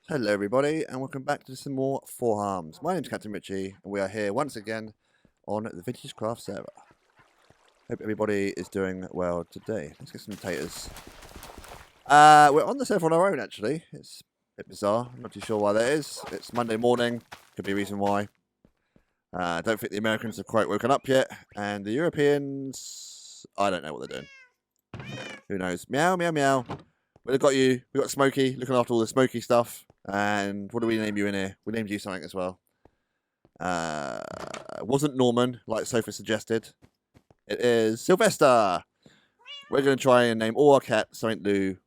Hello everybody and welcome back to some more Four Arms. My name's Captain Richie and we are here once again on the VintageCraft server. Hope everybody is doing well today. Let's get some taters. We're on the server on our own actually. It's a bit bizarre. I'm not too sure why that is. It's Monday morning. Could be a reason why. I don't think the Americans have quite woken up yet. And the Europeans, I don't know what they're doing. Who knows? Meow, meow, meow. We've got you. We've got Smokey looking after all the Smokey stuff. And what do we name you in here? We named you something as well. It wasn't Norman, like Sophie suggested. It is Sylvester. We're going to try and name all our cats something to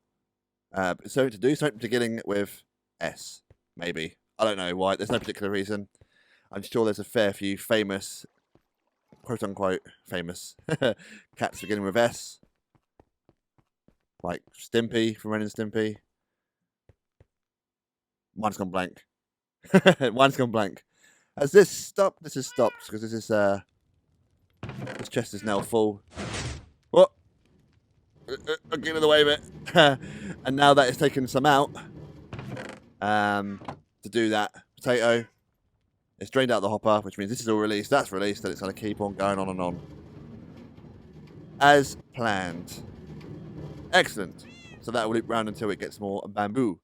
do. Something beginning with S, maybe. I don't know why. There's no particular reason. I'm sure there's a fair few famous, quote-unquote, famous cats beginning with S. Like Stimpy from Ren and Stimpy. Mine's gone blank. Mine's gone blank. Has this stopped? This has stopped because this chest is now full. What? I'm getting in the way of it. And now that it's taken some out, to do that, potato, it's drained out the hopper, which means this is all released. That's released, and it's going to keep on going on and on. As planned. Excellent. So that will loop round until it gets more bamboo.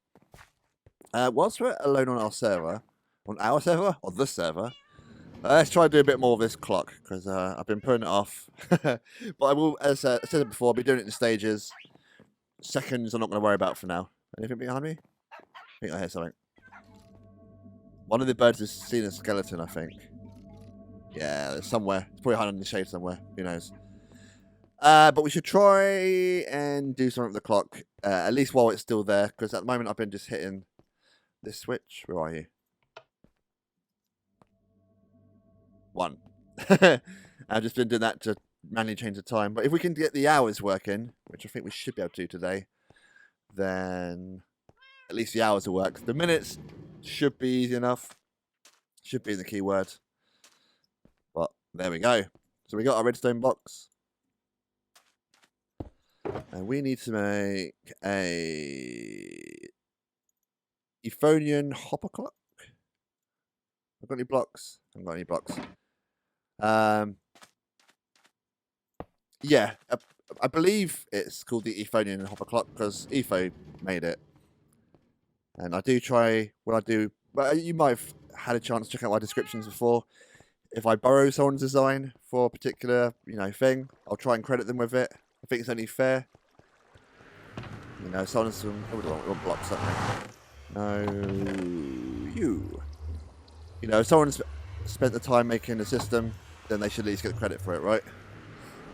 Whilst we're alone on the server, let's try to do a bit more of this clock, because I've been putting it off. But I will, as I said before, I'll be doing it in stages. Seconds I'm not going to worry about for now. Anything behind me? I think I hear something. One of the birds has seen a skeleton, I think. Yeah, there's somewhere. It's probably hiding in the shade somewhere. Who knows? But we should try and do something with the clock, at least while it's still there, because at the moment I've been just hitting this switch. Where are you? 1. I've just been doing that to manually change the time. But if we can get the hours working, which I think we should be able to do today, then at least the hours will work. The minutes should be easy enough. Should be the key word. But there we go. So we got our redstone box. And we need to make a Euphonian hopper clock. I've got any blocks? I haven't got any blocks. Yeah, I believe it's called the Euphonian hopper clock because Etho made it. And I do try, when I do, well, you might have had a chance to check out my descriptions before. If I borrow someone's design for a particular, thing, I'll try and credit them with it. I think it's only fair. Someone's what blocks something. No, you. If someone's spent the time making the system, then they should at least get the credit for it, right?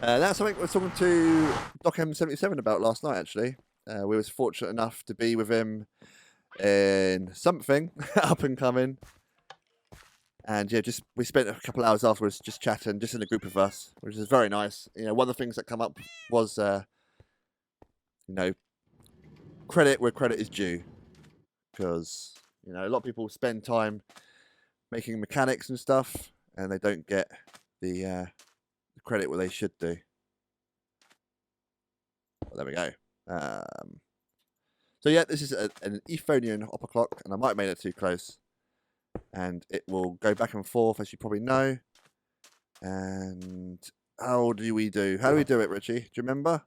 That's something I was talking to Doc Ep75 about last night, actually. We was fortunate enough to be with him in something up and coming. And yeah, we spent a couple of hours afterwards just chatting, just in a group of us, which is very nice. One of the things that come up was, credit where credit is due. Because, a lot of people spend time making mechanics and stuff, and they don't get the credit where they should do. Well, there we go. So yeah, this is an Euphonian hopper clock, and I might have made it too close. And it will go back and forth, as you probably know. And how do we do? How do we do it, Richie? Do you remember?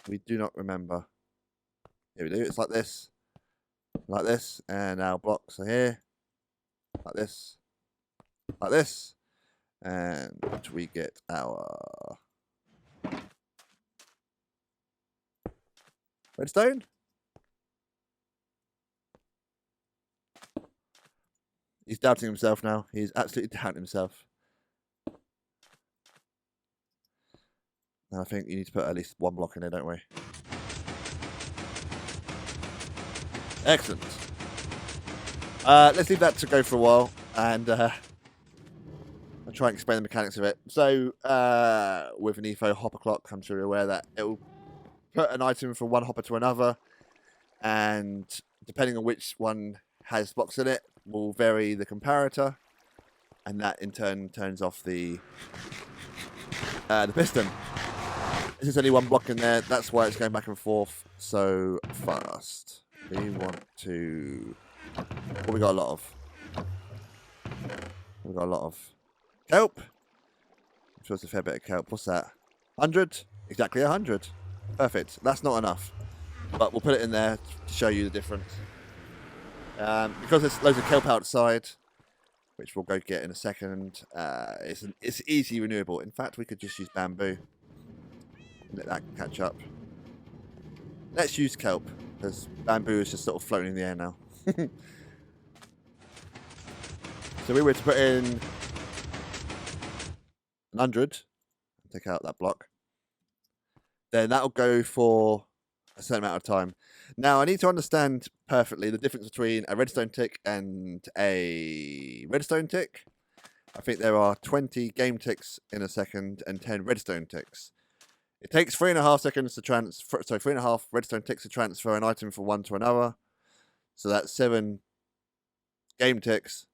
We do not remember. Here we do. It's like this. Like this. And our blocks are here. Like this. Like this. And we get our redstone. He's doubting himself now. He's absolutely doubting himself. And I think you need to put at least one block in there, don't we? Excellent. Let's leave that to go for a while, and I'll try and explain the mechanics of it. So, with an Etho hopper clock, I'm sure you're aware that it will put an item from one hopper to another, and depending on which one has blocks in it, will vary the comparator, and that in turn turns off the piston. This is only one block in there, that's why it's going back and forth so fast. We want to... What we got a lot of? We got a lot of kelp. I'm sure it's a fair bit of kelp. What's that? 100? Exactly 100. Perfect. That's not enough. But we'll put it in there to show you the difference. Because there's loads of kelp outside, which we'll go get in a second, it's easy renewable. In fact, we could just use bamboo. Let that catch up. Let's use kelp, because bamboo is just sort of floating in the air now. So we were to put in 100, take out that block, then that'll go for a certain amount of time. Now, I need to understand perfectly the difference between a redstone tick and a redstone tick. I think there are 20 game ticks in a second and 10 redstone ticks. It takes 3.5 seconds to transfer, sorry, 3.5 redstone ticks to transfer an item from one to another. So that's 7 game ticks.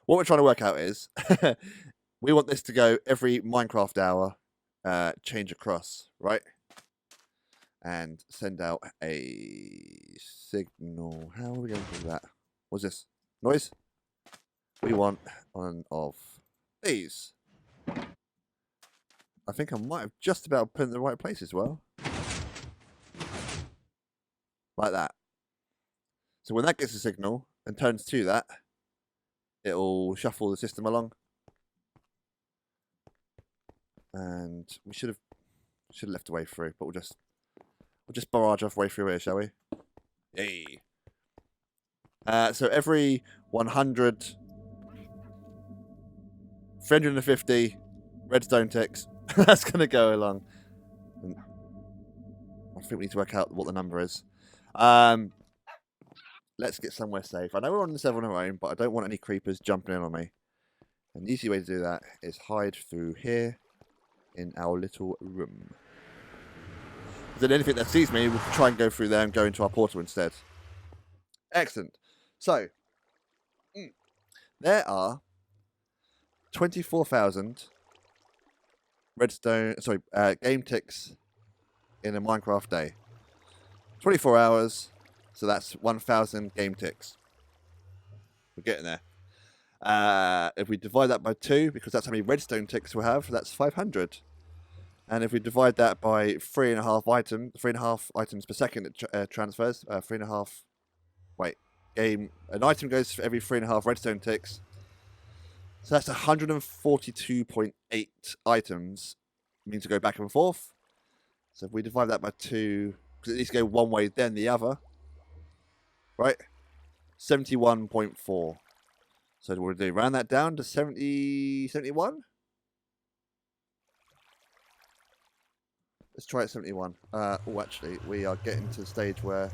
What we're trying to work out is, we want this to go every Minecraft hour, change across, right? And send out a signal. How are we going to do that? What's this? Noise? We want one of these. I think I might have just about put in the right place as well. Like that. So when that gets a signal and turns to that, it'll shuffle the system along. And we should have left a way through, but we'll just barrage off way through here, shall we? Yay. So every 100, 350 redstone ticks, that's going to go along. And I think we need to work out what the number is. Let's get somewhere safe. I know we're on the server on our own, but I don't want any creepers jumping in on me. And the easy way to do that is hide through here in our little room. Then anything that sees me will try and go through there and go into our portal instead. Excellent. So, there are 24,000 redstone, game ticks in a Minecraft day. 24 hours, so that's 1,000 game ticks. We're getting there. If we divide that by 2, because that's how many redstone ticks we'll have, that's 500. And if we divide that by 3.5 items per second it transfers, 3.5, an item goes for every 3.5 redstone ticks. So that's 142.8 items mean to go back and forth. So if we divide that by 2, because it needs to go one way then the other, right? 71.4. So we'll do round that down to 70, 71. Let's try it 71. Oh, actually, we are getting to the stage where...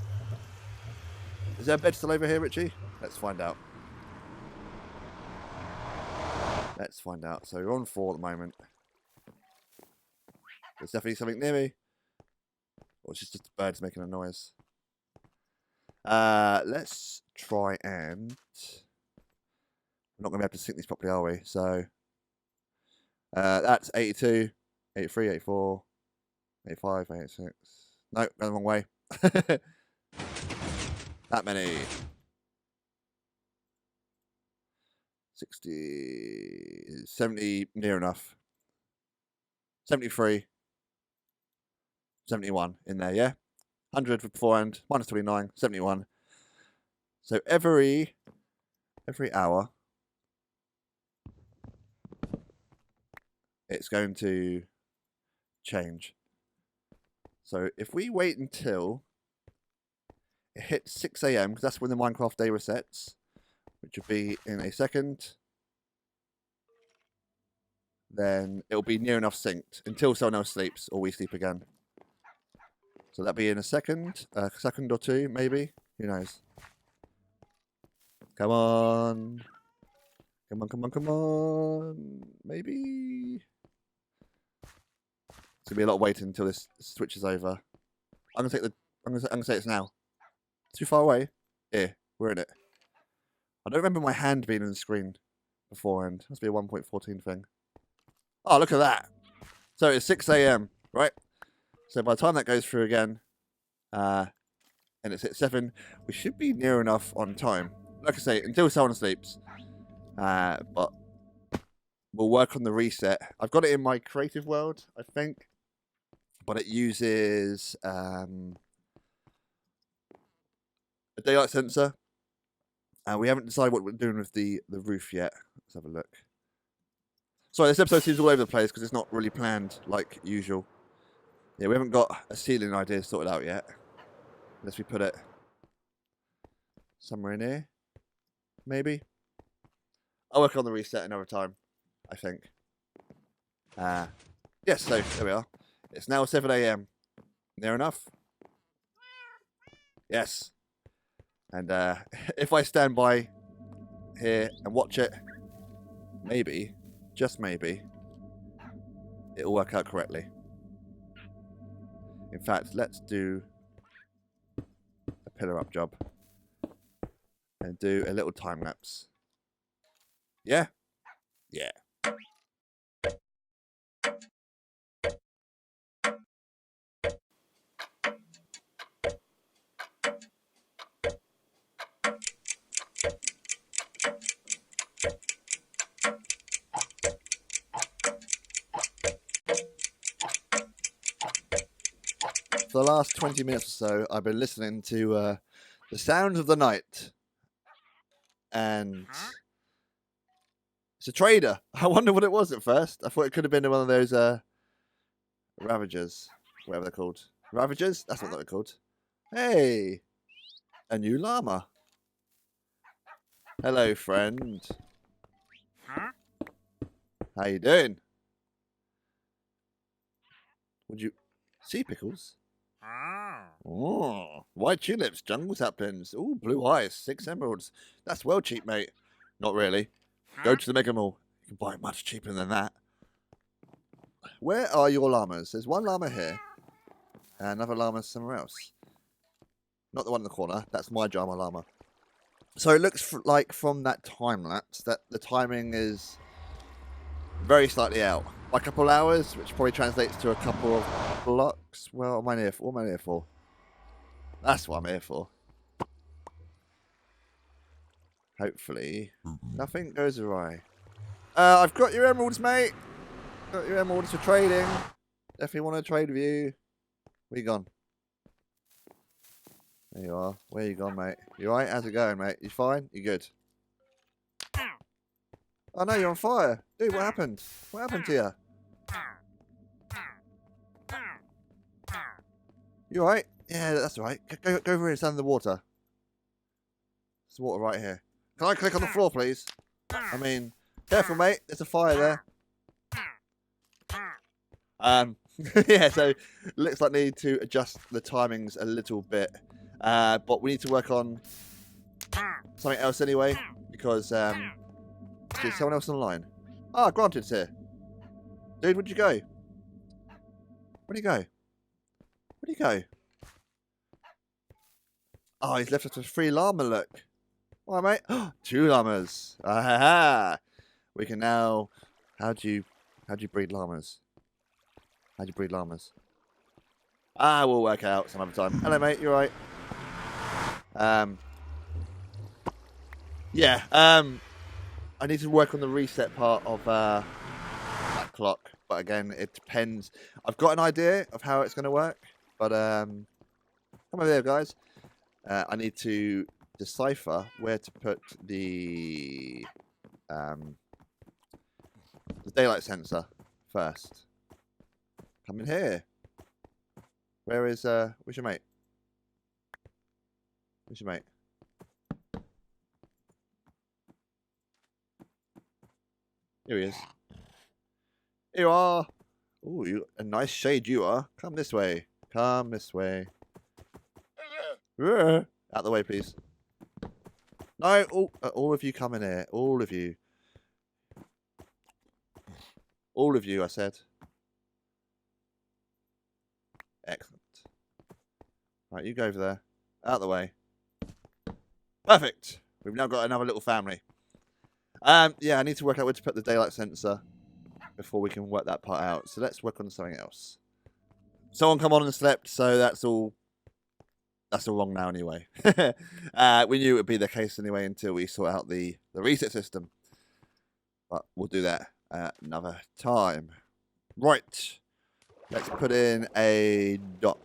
Is there a bed still over here, Richie? Let's find out. Let's find out. So we're on 4 at the moment. There's definitely something near me. Or it's just birds making a noise. Let's try and... We're not going to be able to sync these properly, are we? So... that's 82, 83, 84... 85, 86. No, going the wrong way. That many. 60, 70, near enough. 73, 71 in there, yeah? 100 for beforehand, minus 29, 71. So every hour, it's going to change. So if we wait until it hits 6 AM, because that's when the Minecraft day resets, which will be in a second, then it'll be near enough synced until someone else sleeps or we sleep again. So that'll be in a second or two, maybe. Who knows? Come on. Come on, come on, come on. Maybe... It's gonna be a lot of waiting until this switches over. I'm gonna say it's now. Too far away. Here, we're in it. I don't remember my hand being in the screen beforehand. Must be a 1.14 thing. Oh, look at that. So it's 6 AM, right? So by the time that goes through again, and it's at 7. We should be near enough on time. Like I say, until someone sleeps. But we'll work on the reset. I've got it in my creative world, I think. But it uses a daylight sensor. We haven't decided what we're doing with the roof yet. Let's have a look. Sorry, this episode seems all over the place because it's not really planned like usual. Yeah, we haven't got a ceiling idea sorted out yet. Unless we put it somewhere in here. Maybe. I'll work on the reset another time, I think. Yes, so there we are. It's now 7 AM. Near enough? Yes. And if I stand by here and watch it, maybe, just maybe, it'll work out correctly. In fact, let's do a pillar up job and do a little time lapse. Yeah? Yeah. For the last 20 minutes or so, I've been listening to the sounds of the night. And it's a trader. I wonder what it was at first. I thought it could have been one of those Ravagers, whatever they're called. Ravagers? That's what they're called. Hey! A new llama. Hello, friend. How you doing? Would you... Sea pickles? Oh, white tulips, jungle saplings. Ooh, blue eyes, 6 emeralds. That's well cheap, mate. Not really. Go to the Mega Mall. You can buy it much cheaper than that. Where are your llamas? There's one llama here. And another llama somewhere else. Not the one in the corner. That's my Jama llama. So it looks like from that time lapse that the timing is very slightly out. By a couple hours, which probably translates to a couple of blocks. Well, what am I here for? What am I here for? That's what I'm here for. Hopefully, nothing goes awry. I've got your emeralds, mate. Got your emeralds for trading. Definitely want to trade with you. Where you gone? There you are. Where you gone, mate? You alright? How's it going, mate? You fine? You good? Oh no, you're on fire. Dude, what happened? What happened to you? You alright? Yeah, that's alright. Go over here and stand in the water. There's water right here. Can I click on the floor, please? I mean, careful, mate. There's a fire there. Yeah, so looks like I need to adjust the timings a little bit. But we need to work on something else anyway, because there's someone else on the line. Ah, Granted's here. Dude, where'd you go? Where'd he go? Where'd he go? Oh, he's left us with 3 llama, look. All right, mate. 2 llamas. Ah, we can now... How do you breed llamas? How do you breed llamas? Ah, we'll work out some other time. Hello, mate. You all right? Yeah. I need to work on the reset part of that clock, but again, it depends. I've got an idea of how it's going to work, but come over there, guys. I need to decipher where to put the daylight sensor first. Come in here. Where's your mate? Where's your mate? Here he is. Here you are. Ooh, you a nice shade you are. Come this way. Come this way. Out the way, please. No, all of you come in here. All of you. All of you, I said. Excellent. Right, you go over there. Out the way. Perfect. We've now got another little family. Yeah, I need to work out where to put the daylight sensor before we can work that part out. So let's work on something else. Someone come on and slept, so that's all that's all wrong now anyway. We knew it would be the case anyway until we sort out the reset system. But we'll do that another time. Right. Let's put in a dock.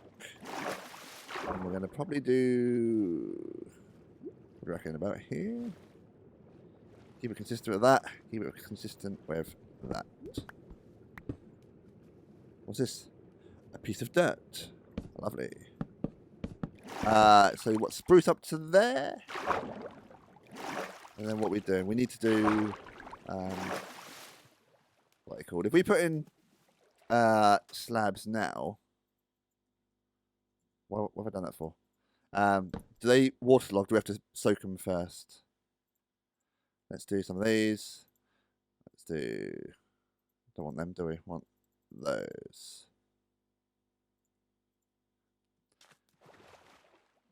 And we're going to probably do... what do you reckon, about here? Keep it consistent with that. Keep it consistent with that. What's this? A piece of dirt. Lovely. So what, spruce up to there? And then what we're doing, we need to do... what are they called? If we put in slabs now... what have I done that for? Do they waterlog? Do we have to soak them first? Let's do some of these. Let's do... don't want them, do we? Want those.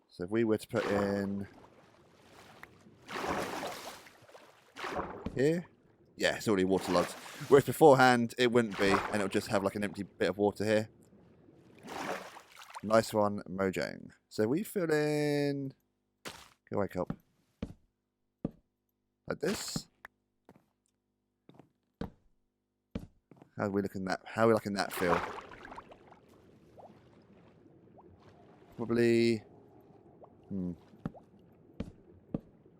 So if we were to put in... here? Yeah, it's already waterlogged. Whereas beforehand, it wouldn't be, and it would just have like an empty bit of water here. Nice one, Mojang. So we fill in... go wake up. Like this. How are we looking that? How are we liking that feel? Probably...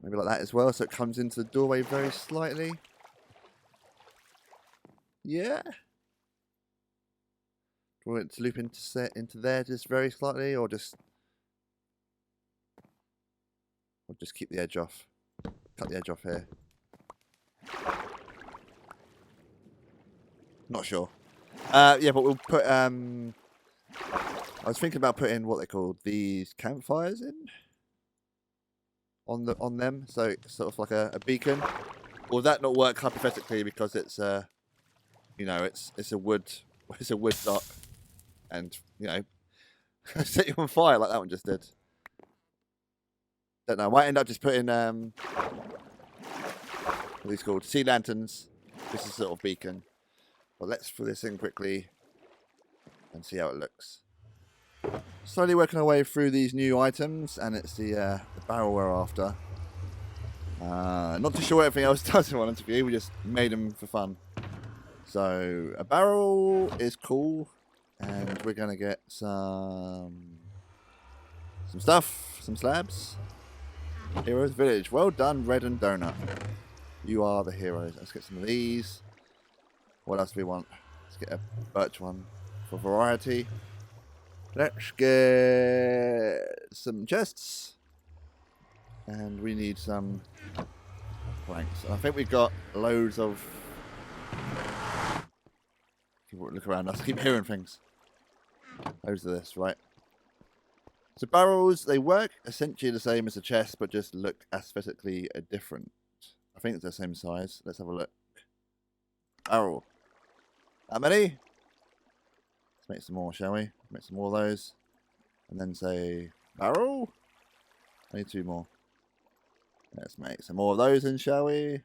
maybe like that as well, so it comes into the doorway very slightly. Yeah. Do we want it to loop into there just very slightly, or just keep the edge off? Cut the edge off here. Not sure. Yeah, but we'll put. I was thinking about putting what they call these campfires in on them, so it's sort of like a beacon. Will that not work hypothetically because it's you know, it's a wood dock, and you know, set you on fire like that one just did. Don't know. Might end up just putting what are these called? Sea lanterns. This is sort of beacon. But let's fill this in quickly and see how it looks. Slowly working our way through these new items, and it's the barrel we're after. Not too sure what everything else does in one interview. We just made them for fun. So a barrel is cool, and we're gonna get some stuff, some slabs. Heroes Village. Well done, Red and Donut. You are the heroes. Let's get some of these. What else do we want? Let's get a birch one for variety. Let's get some chests. And we need some planks. And I think we've got loads of... look around us. Keep hearing things. Loads of this, right? So barrels, they work essentially the same as a chest, but just look aesthetically different. I think it's the same size. Let's have a look. Barrel. That many? Let's make some more, shall we? Make some more of those. And then say, barrel? I need 2 more. Let's make some more of those then, shall we?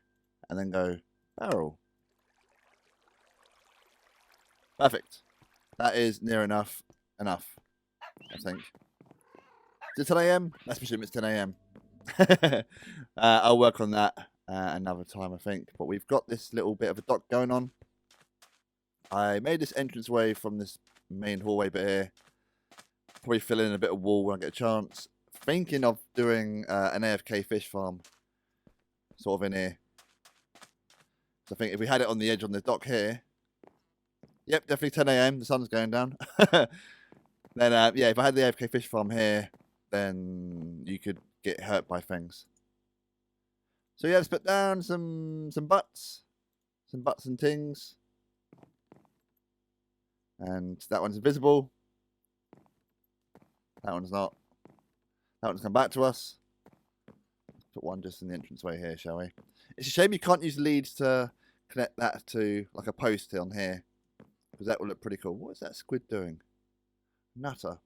And then go, barrel. Perfect. That is near enough, I think. Is it 10 AM? Let's presume it's 10 AM. I'll work on that another time, I think. But we've got this little bit of a dock going on. I made this entranceway from this main hallway bit here. Probably fill in a bit of wall when I get a chance. Thinking of doing an AFK fish farm. Sort of in here. So I think if we had it on the edge on the dock here. Yep, definitely 10 AM. The sun's going down. Then, yeah, if I had the AFK fish farm here, then you could get hurt by things. So yeah, let's put down some butts. Some butts and tings. And that one's invisible. That one's not. That one's come back to us. Let's put one just in the entranceway here, shall we? It's a shame you can't use leads to connect that to like a post on here. Because that will look pretty cool. What is that squid doing? Nutter.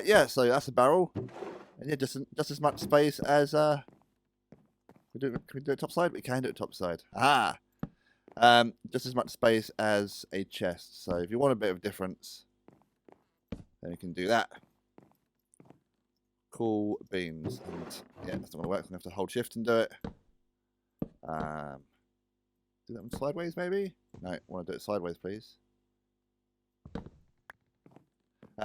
Yeah, so that's a barrel. And yeah, just as much space as can we do it top side? We can do it top side. Ah. Just as much space as a chest. So if you want a bit of difference, then you can do that. cool beans. And yeah, that's not going to work. I'm going to have to hold shift and do it. Do that one sideways, maybe? No, I want to do it sideways, please.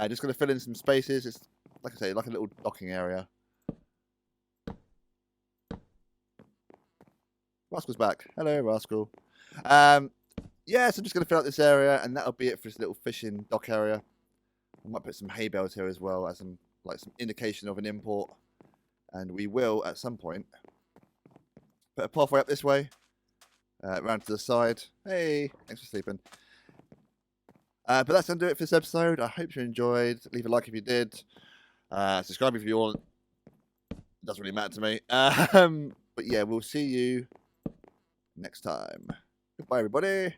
Just going to fill in some spaces. It's, like I say, like a little docking area. Rascal's back. Hello, Rascal. Yeah, so I'm just going to fill out this area, and that'll be it for this little fishing dock area. I might put some hay bales here as well, as some indication of an import. And we will, at some point, put a pathway up this way, round to the side. Hey, thanks for sleeping. But that's going to do it for this episode. I hope you enjoyed. Leave a like if you did. Subscribe if you want. It doesn't really matter to me. But yeah, we'll see you next time. Goodbye, everybody.